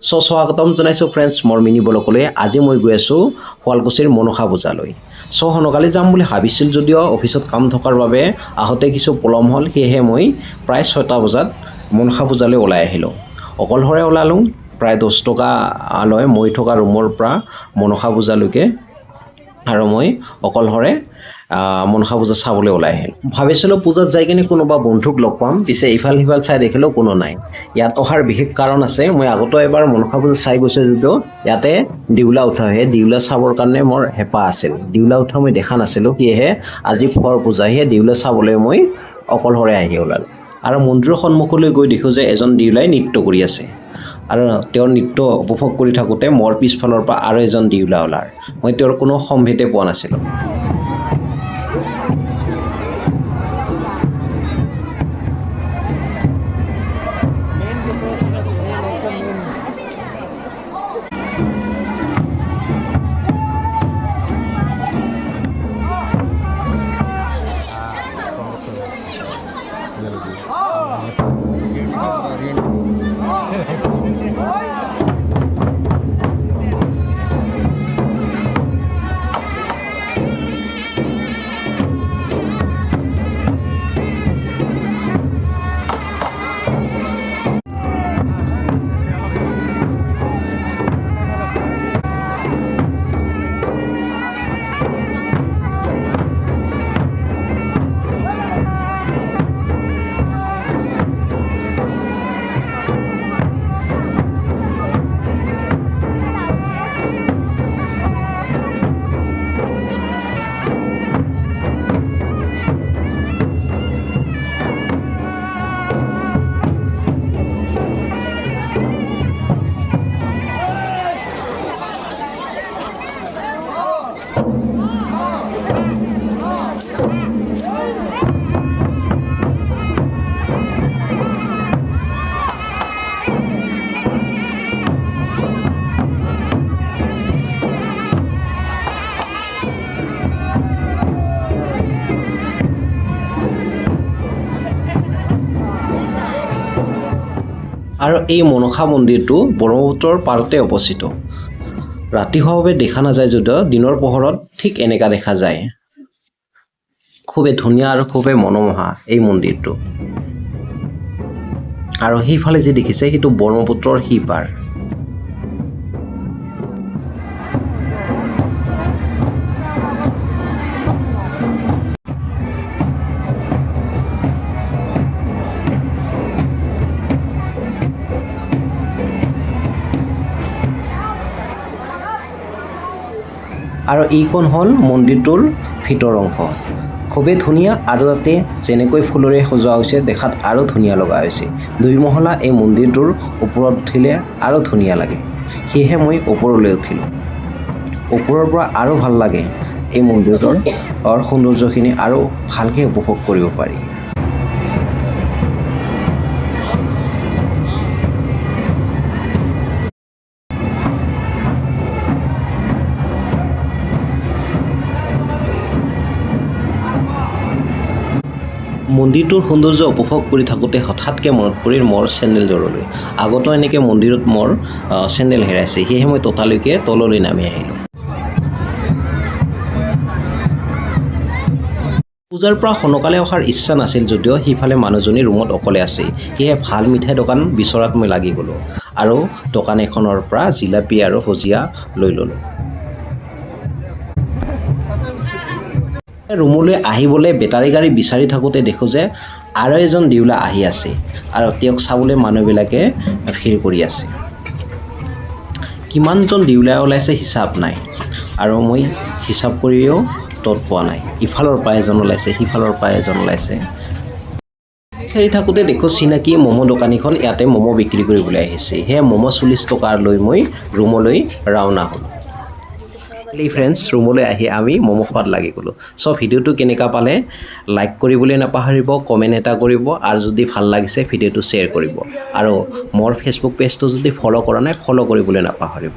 স্বাগতম জনাইছোঁ ফ্ৰেণ্ডছ মোৰ মিনি ব্লগলৈ। আজি মই গৈ আছোঁ শুৱালকুছিৰ মনসা পূজালৈ। সোনকালে যাম বুলি ভাবিছিল যদিও অফিচত কাম থকাৰ বাবে আহোঁতে কিছু পলম হ'ল, সেয়েহে মই প্ৰায় 6টা বজাত মনসা পূজালৈ ওলাই আহিলোঁ। অকলশৰে ওলালোঁ। প্ৰায় 10 টকা লয় মই থকা ৰুমৰ পৰা মনসা পূজালৈকে, আৰু মই অকলশৰে মনসা পূজা চাবলৈ ওলাই আহিলোঁ। ভাবিছিলোঁ পূজাত যাই কিনে কোনোবা বন্ধুক লগ পাম, পিছে ইফাল সিফাল চাই দেখিলেও কোনো নাই। ইয়াত অহাৰ বিশেষ কাৰণ আছে। মই আগতো এবাৰ মনসা পূজা চাই গৈছোঁ যদিও ইয়াতে দিউলা উঠা হয়, দিউলা চাবৰ কাৰণে মোৰ হেঁপাহ আছিল। দিউলা উঠা মই দেখা নাছিলোঁ, সেয়েহে আজি ফৰ পূজা, সেয়ে দিউলা চাবলৈ মই অকলশৰে আহি ওলালোঁ। আৰু মন্দিৰৰ সন্মুখলৈ গৈ দেখোঁ যে এজন দিউলাই নৃত্য কৰি আছে, আৰু তেওঁৰ নৃত্য উপভোগ কৰি থাকোঁতে মোৰ পিছফালৰ পৰা আৰু এজন দিউলা ওলাল। মই তেওঁৰ কোনো সম্ভেদে পোৱা নাছিলোঁ। আৰু এই মনসা মন্দিৰটো ব্ৰহ্মপুত্ৰৰ পাৰতে অৱস্থিত। ৰাতি হোৱাৰ বাবে দেখা নাযায় যদিও দিনৰ পোহৰত ঠিক এনেকা দেখা যায়। খুবেই ধুনীয়া আৰু খুবেই মনোমোহা এই মন্দিৰটো। আৰু সেইফালে যি দেখিছে সেইটো ব্ৰহ্মপুত্ৰৰ সিপাৰ। আৰু এইখন হ'ল মন্দিৰটোৰ ভিতৰ অংশ। খুবেই ধুনীয়া, আৰু তাতে যেনেকৈ ফুলৰে সজোৱা হৈছে দেখাত আৰু ধুনীয়া লগা হৈছে। 2 মহলা এই মন্দিৰটোৰ ওপৰত উঠিলে আৰু ধুনীয়া লাগে, সেয়েহে মই ওপৰলৈ উঠিলোঁ। ওপৰৰ পৰা আৰু ভাল লাগে। এই মন্দিৰটোৰ সৌন্দৰ্যখিনি আৰু ভালকৈ উপভোগ কৰিব পাৰি। মন্দিৰটোৰ সৌন্দৰ্য উপভোগ কৰি থাকোঁতে হঠাৎকৈ মনত পৰিল মোৰ চেণ্ডেলযোৰলৈ। আগতো এনেকৈ মন্দিৰত মোৰ চেণ্ডেল হেৰাইছে, সেয়েহে মই ততালৈকে তললৈ নামি আহিলোঁ। পূজাৰ পৰা সোনকালে অহাৰ ইচ্ছা নাছিল যদিও সিফালে মানুহজনী ৰুমত অকলে আছে, সেয়েহে ভাল মিঠাই দোকান বিচৰাত মই লাগি গ'লোঁ, আৰু দোকান এখনৰ পৰা জিলাপি আৰু ভুজিয়া লৈ ল'লোঁ। ৰুমলৈ আহিবলৈ বেটাৰী গাড়ী বিচাৰি থাকোঁতে দেখোঁ যে আৰু এজন দিউলা আহি আছে, আৰু তেওঁক চাবলৈ মানুহবিলাকে ভিৰ কৰি আছে। কিমানজন দিউলা ওলাইছে হিচাপ নাই, আৰু মই হিচাপ কৰিও তত পোৱা নাই। ইফালৰ পৰা এজন ওলাইছে, সিফালৰ পৰা এজন ওলাইছে। বিচাৰি থাকোঁতে দেখোঁ চিনাকি ম'ম' দোকানীখন ইয়াতে ম'ম' বিক্ৰী কৰিবলৈ আহিছে, সেয়ে ম'ম' 40 টকা লৈ মই ৰুমলৈ ৰাওনা হ'লোঁ। ফ্ৰেণ্ডছ, ৰুমলৈ আহি আমি ম'ম' খোৱাত লাগি গ'লোঁ। ভিডিঅ'টো কেনেকুৱা পালে লাইক কৰিবলৈ নাপাহৰিব, কমেণ্ট এটা কৰিব, আৰু যদি ভাল লাগিছে ভিডিঅ'টো শ্বেয়াৰ কৰিব, আৰু মোৰ ফেচবুক পেজটো যদি ফ'ল' কৰা নাই ফ'ল' কৰিবলৈ নাপাহৰিব।